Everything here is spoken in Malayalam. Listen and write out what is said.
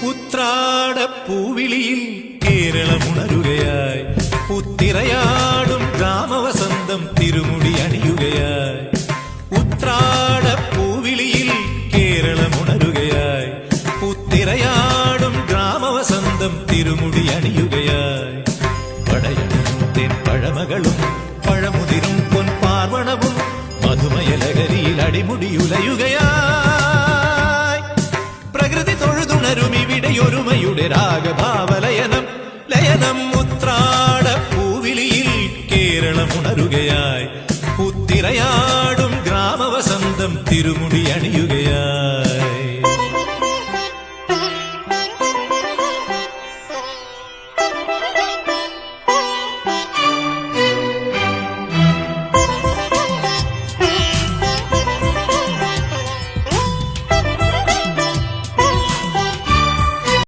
ഉത്രാടപ്പൂവിളിയിൽ കേരളമുണരുകയായി, പുത്തിരയാടും ഗ്രാമവസന്തം തിരുമുടി അണിയുകയായി. ഉത്രാടപ്പൂവിളിയിൽ കേരളമുണരുകയായി, പുത്തിരയാടും ഗ്രാമവസന്തം തിരുമുടി അണിയുകയായി. പടയണിയും പഴമകളും പഴമുതിരും പൊൻപാർവണവും മധുമയലകരിയിൽ അടിമുടിയുലയുകയായി. പ്രകൃതി തൊഴുതുണരും ഇവിടെയൊരുമയുടെ രാഗഭാവലയനം ലയനം. ഉത്രാടപ്പൂവിളിയിൽ കേരളമുണരുകയായി, പുത്തിരയാടും ഗ്രാമവസന്തം തിരുമുടി അണിയുകയായി.